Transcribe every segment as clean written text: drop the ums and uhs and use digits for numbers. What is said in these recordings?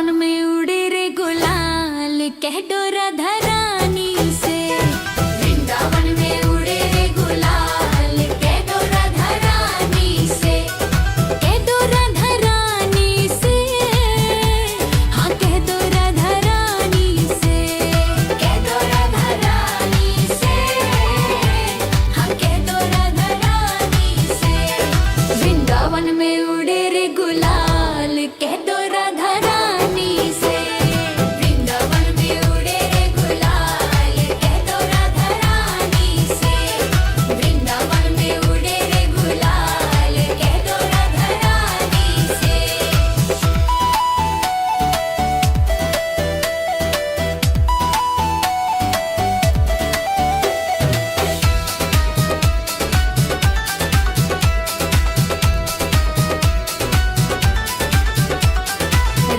वृंदावन में उड़े रे गुलाल कह दो राधा रानी से। वृंदावन में उड़े रे गुलाल कह दो राधा रानी से। कह दो राधा रानी से, हाँ कह दो राधा रानी से। कह दो राधा रानी से, हाँ कह दो राधा रानी से। वृंदावन में उड़े रे गुलाल कह दो राधा रानी से। वृंदावन में उड़े रे गुलाल कह दो राधा रानी से। वृंदावन में उड़े रे गुलाल कह दो राधा रानी से।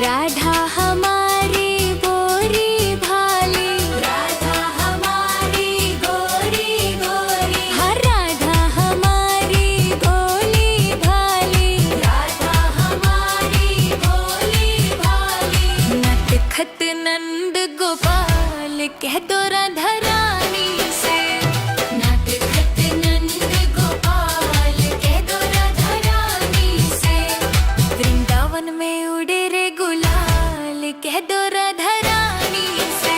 राधा हमारी गोरी भाली, राधा हमारी गोरी गोरी, हाँ राधा हमारी भोली भाली, राधा हमारी भोली भाली। नटखट नंद गोपाल कह दो राधा रानी से। नटखट नंद गोपाल कह दो राधा रानी से। वृंदावन में उड़े रे गुलाल कह दो राधा रानी से।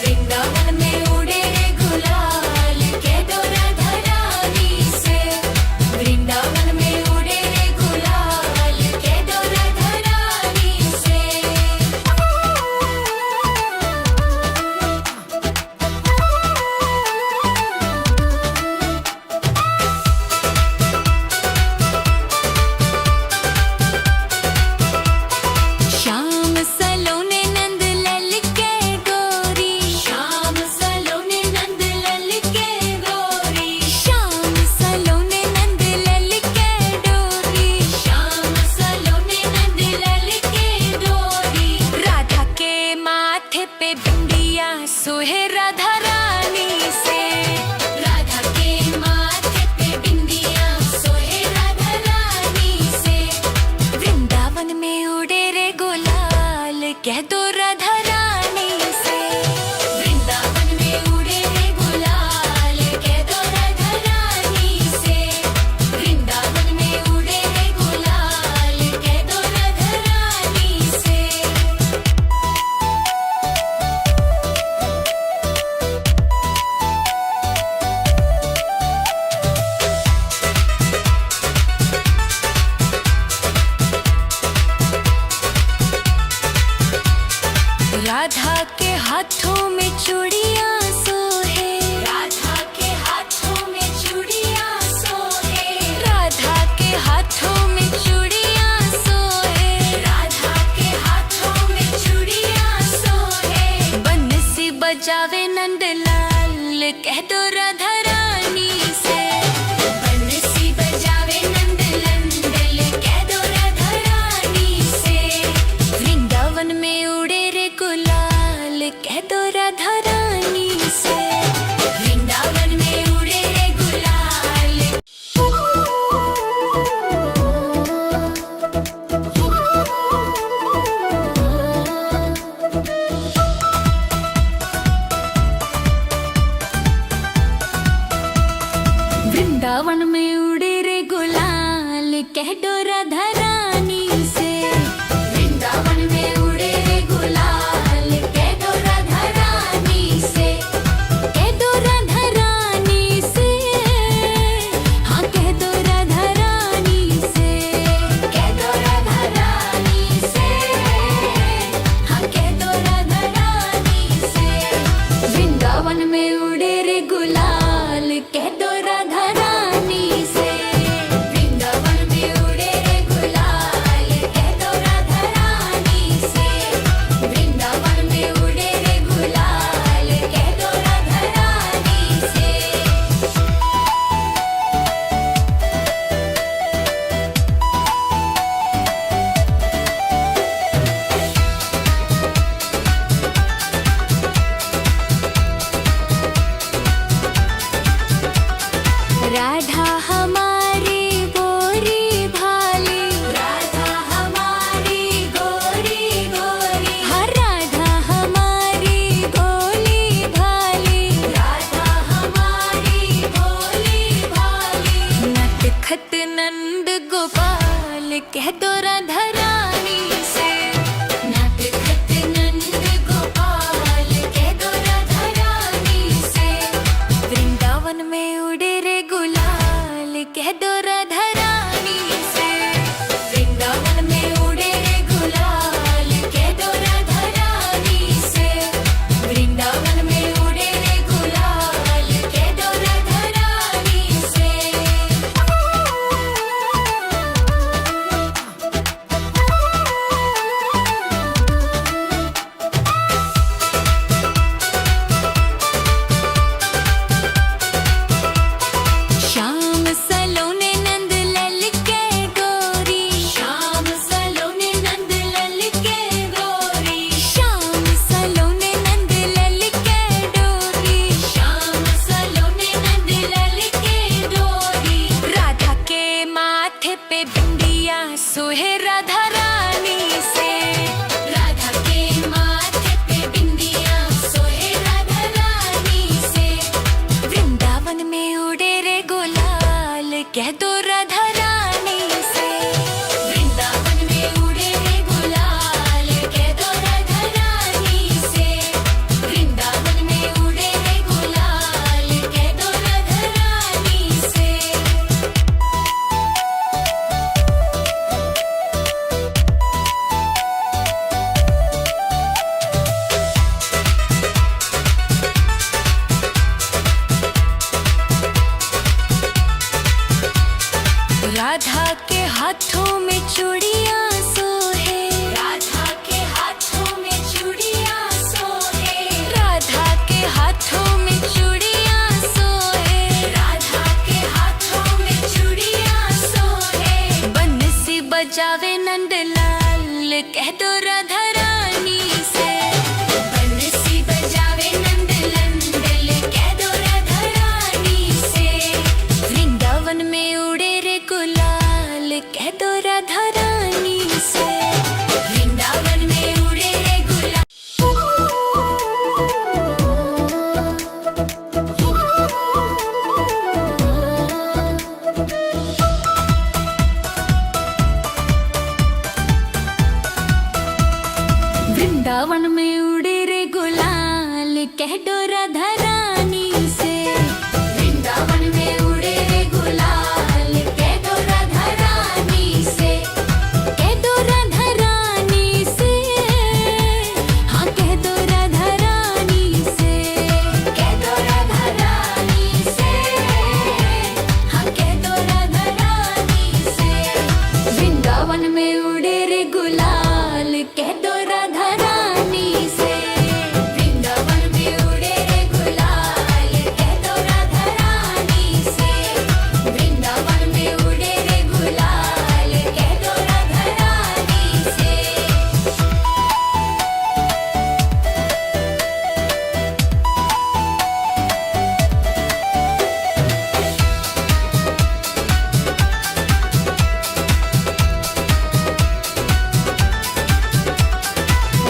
वृंदावन में उड़े रे गुलाल कह दो राधा रानी से। वृंदावन में उड़े रे गुलाल कह दो राधा रानी से। श्याम सलोने नंद लल के गोरी, श्याम सलोने नंद लल के गोरी, श्याम सलोने नंद लल के डोरी, श्याम सलोने नंद लल के डोरी। राधा के माथे पे बिंदिया सोहे राधा रानी से। राधा के माथे पे बिंदिया सोहे राधा रानी से। वृंदावन में उड़े रे गुलाल कह दो राधा रानी से। वृंदावन में उड़े रे गुलाल कह दो राधा रानी से। वृंदावन में उड़े रे गुलाल कह दो राधा रानी से। राधा के हाथों में चूड़ियां सोहे, राधा के हाथों में चूड़ियां सोहे, राधा के हाथों में चूड़ियां सोहे, राधा के हाथों में चूड़ियां सोहे। बंसी बजावे नंदलाल कह दो राधा रानी से। बंसी बजावे नंदलाल कह दो राधा रानी से। वृंदावन में उड़े रे गुलाल कह दो राधा रानी। कह दो राधा रानी से। नटखट नंद गोपाल कह दो राधा रानी से। वृंदावन में उड़े रे गुलाल कह दो राधा रानी से। वृंदावन में उड़े रे गुलाल कह दो राधा रानी से। वृंदावन में उड़े रे गुलाल कह दो राधा रानी से। श्याम सलोने नंद लल के गोरी। श्याम सलोने नंद लल के गोरी। श्याम सलोने नंद लल के डोरी। श्याम सलोने नंद लल के डोरी। राधा के माथे पे बिंदिया सोहे राधा रानी से। राधा के माथे पे बिंदिया सोहे राधा रानी से। वृंदावन में उड़े रे गुलाल कह दो राधा रानी से। वृंदावन में उड़े रे गुलाल कह दो राधा रानी से। वृंदावन में उड़े रे गुलाल कह दो राधा रानी से। राधा के हाथों में चूड़ियां सोहे। राधा के हाथों में चूड़ियां सोहे। राधा के हाथों में चूड़ियां सोहे। राधा के हाथों में चूड़ियां सोहे। बंसी बजावे नंदलाल कह दो राधा रानी से। बंसी बजावे नंदलाल कह दो राधा रानी से। वृंदावन में उड़े रे गुलाल कह दो राधा रानी से। वृंदावन में उड़े रे गुलाल। वृंदावन में उड़े रे गुलाल कह दो राधा रानी से। वृंदावन में उड़े रे गुलाल कह दो राधा रानी से। कह दो राधा रानी से। हाँ कह दो राधा रानी से। कह दो राधा रानी से। हाँ कह दो राधा रानी से। वृंदावन में उड़े रे गुलाल कह दो राधा रानी से। वृंदावन में उड़े रे गुलाल कह दो राधा रानी से। वृंदावन में उड़े रे गुलाल कह दो राधा रानी से।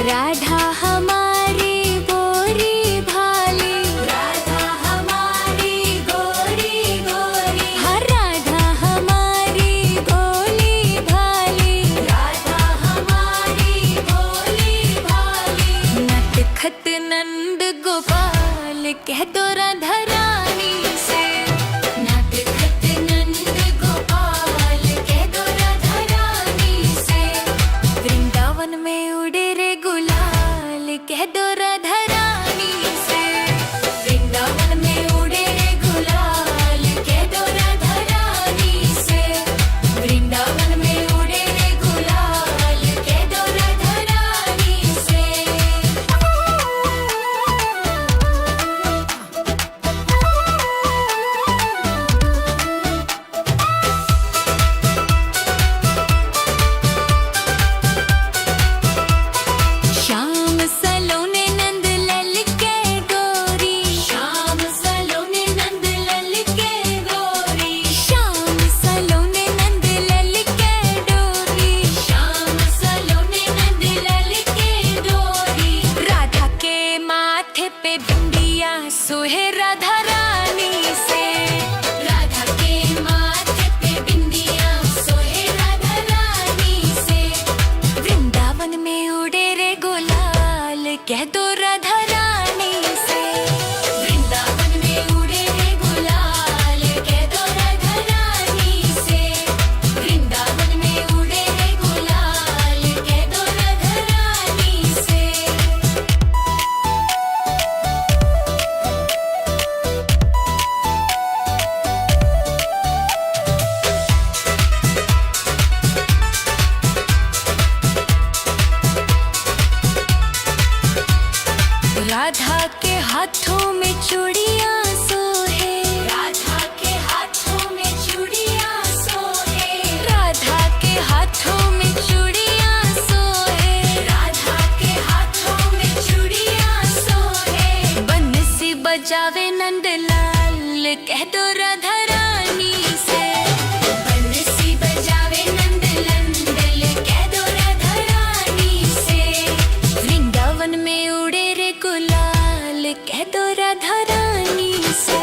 राधा हमारी गोरी भाली। राधा हमारी गोरी गोरी। हर राधा हमारी गोली भाली। राधा हमारी गोली भाली। नटखट नंद गोपाल कह दो राधा रानी से। नटखट नंद गोपाल कह दो राधा रानी से। वृंदावन में उड़े रे गुलाल कह दो राधा रानी से। वृंदावन में उड़े रे गुलाल कह दो राधा रानी से। वृंदावन में उड़े रे गुलाल कह दो राधा रानी से। श्याम सलोने नंद कह दो राधा रानी से। वृंदावन में उड़े रे गुलाल, कह दो राधा रानी से। वृंदावन में उड़े रे गुलाल, कह दो राधा रानी से। राधा के हाथों में चूड़ियां सोहे, राधा के हाथों में चूड़ियां सोहे। राधा के हाथों में चूड़ियां सोहे, राधा के हाथों में चूड़ियां सोहे। बंसी बजावे नंदलाल, कह दो राधा रानी से। बंसी बजावे नंदलाल, कह दो राधा रानी से। वृंदावन में उड़े रे गुलाल, कह दो राधा रानी से।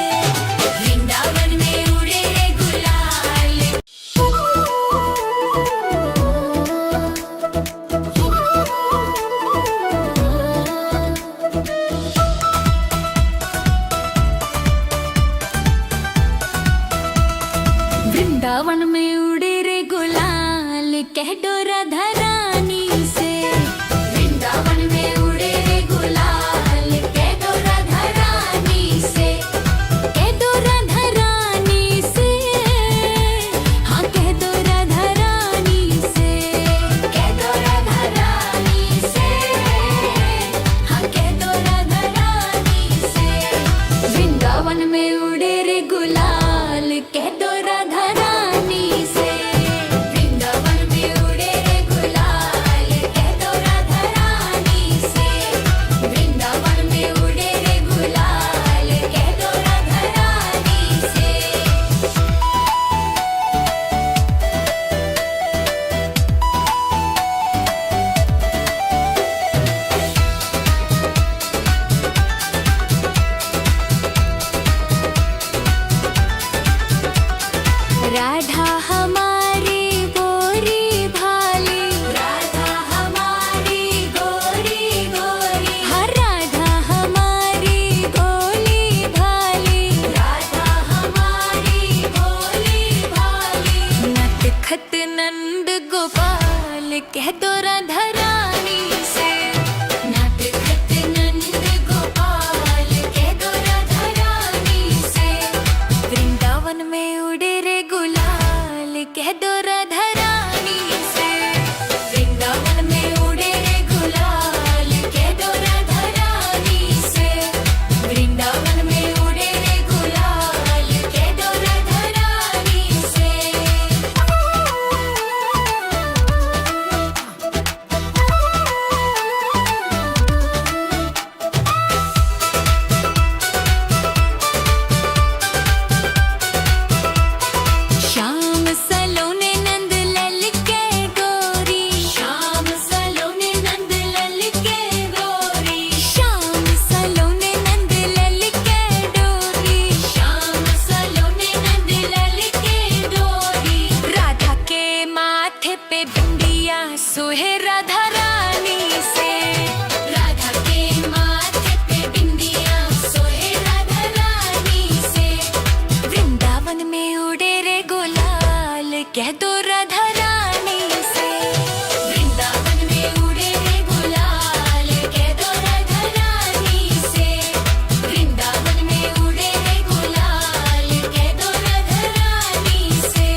वृंदावन में उड़े रे गुलाल। वृंदावन में उड़े रे गुलाल, कह दो राधा रानी से। वृंदावन में उड़े रे गुलाल, कह दो राधा रानी से। कह दो राधा रानी से, हाँ कह दो राधा रानी से। कह दो राधा रानी से, हाँ कह दो राधा रानी से। वृंदावन में उड़े रे गुलाल, कह दो राधा रानी से। वृंदावन में उड़े रे गुलाल, कह दो राधा रानी से। वृंदावन में उड़े रे गुलाल, कह दो राधा रानी से। राधा हमारी गोरी भाली, राधा हमारी गोरी गोरी। हाँ राधा हमारी भोली भाली, राधा हमारी भोली भाली। नटखट नंद गोपाल, कह दो राधा रानी से। नटखट नंद गोपाल, कह दो राधा रानी से। वृंदावन में उड़े रे गुलाल, कह दो राधा रानी से। वृंदावन में उड़े रे गुलाल, कह दो राधा रानी से। वृंदावन में उड़े रे गुलाल, कह दो राधा रानी से। श्याम सलोने नंद लल के गोरी, श्याम सलोने नंद लल के गोरी। श्याम सलोने नंद लल के डोरी, श्याम सलोने नंद लल के डोरी। राधा के माथे पे बिंदिया सोहे राधा रानी से। राधा के माथे पे बिंदिया सोहे राधा रानी से। वृंदावन में उड़े रे गुलाल, कह दो राधा रानी से। वृंदावन में उड़े रे गुलाल, कह दो राधा रानी से। वृंदावन में उड़े रे गुलाल, कह दो राधा रानी से।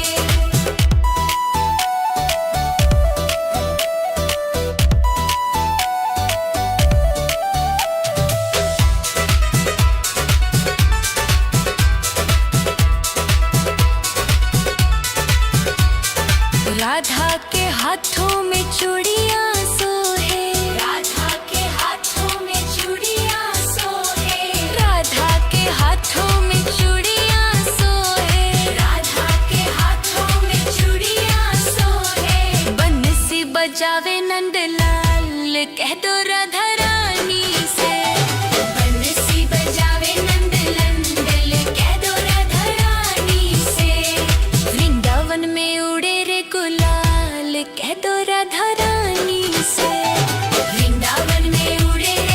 राधा के हाथों में चूड़ियां सोहे, राधा के हाथों में चूड़ियां सोहे। राधा के हाथों में चूड़ियां सोहे, राधा के हाथों में चूड़ियां सोहे। बंसी बजावे नंदलाल, कह दो राधा रानी से। बंसी बजावे नंदलाल, कह दो राधा रानी से। वृंदावन में उड़े रे गुलाल, कह दो राधा रानी से। वृंदावन में उड़े रे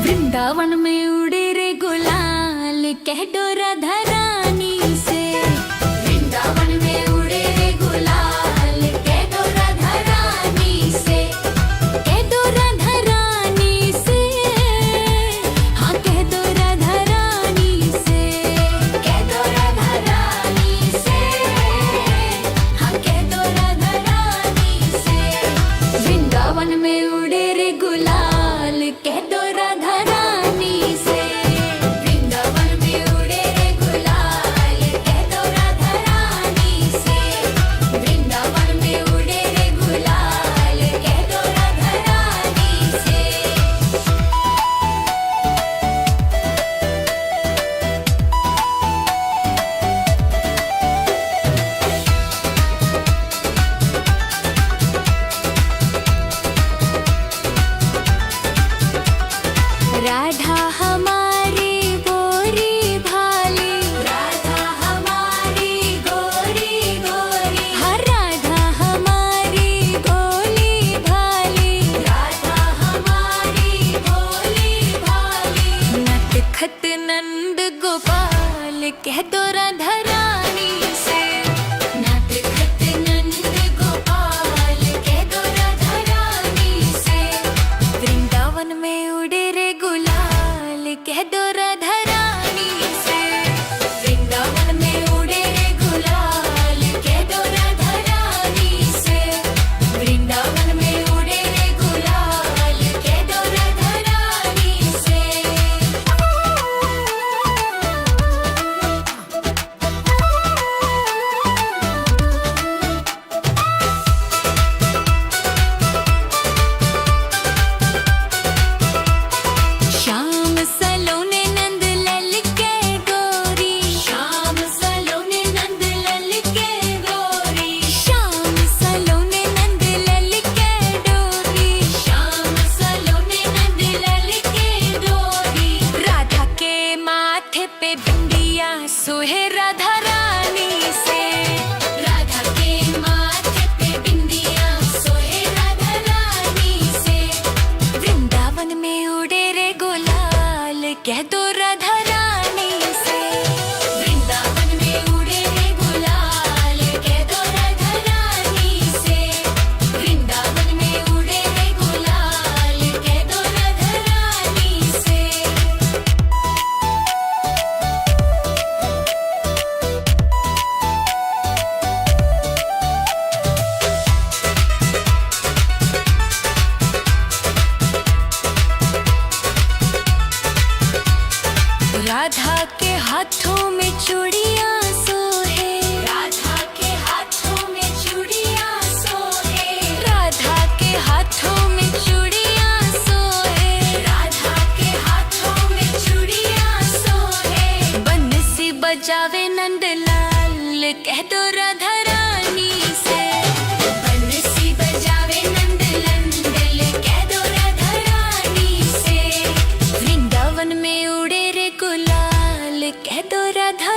वृंदावन में उड़े रे गुलाल कह दो राधा रानी से। वृंदावन में उड़े रे गुलाल कह दो राधा रानी से। कह दो राधा रानी से, हाँ कह दो राधा रानी से। कह दो राधा रानी से, हाँ कह दो राधा रानी से। वृंदावन में उड़े रे गुलाल कह दो राधा रानी से। वृंदावन में उड़े रे गुलाल कह दो राधा रानी से। वृंदावन में उड़े रे गुलाल कह दो राधा रानी से। राधा हमारी गोरी भाली, राधा हमारी गोरी गोरी, हर राधा हमारी गोली भाली, राधा हमारी गोली भाली। नटखट नंद गोपाल कह दो राधा रानी से। नटखट नंद गोपाल कह दो राधा रानी से। वृंदावन में उड़े रे गुलाल कह दो राधा रानी से। वृंदावन में उड़े रे गुलाल कह दो राधा रानी से। वृंदावन में उड़े रे गुलाल कह दो राधा रानी से। श्याम सलोने नंद लल के गोरी, श्याम सलोने नंद लल के गोरी, श्याम सलोने नंद लल के डोरी, श्याम सलोने नंद लल के डोरी। राधा के माथे पे बिंदिया सोहे राधा रानी से। राधा के माथे पे बिंदिया सोहे राधा रानी से। वृंदावन में उड़े रे गुलाल कह दो राधा रानी से। वृंदावन में उड़े रे गुलाल कह दो राधा रानी से। वृंदावन में उड़े रे गुलाल कह दो राधा रानी से। राधा के हाथों में चूड़ियां सोहे, राधा के हाथों में चूड़ियां सोहे, राधा के हाथों में चूड़ियां सोहे, राधा के हाथों में चूड़ियां सोहे। बंसी बजावे नंदलाल कह दो राधा रानी से। बंसी बजावे नंदलाल कह दो राधा रानी से। वृंदावन में उड़े रे गुलाल कह दो राधा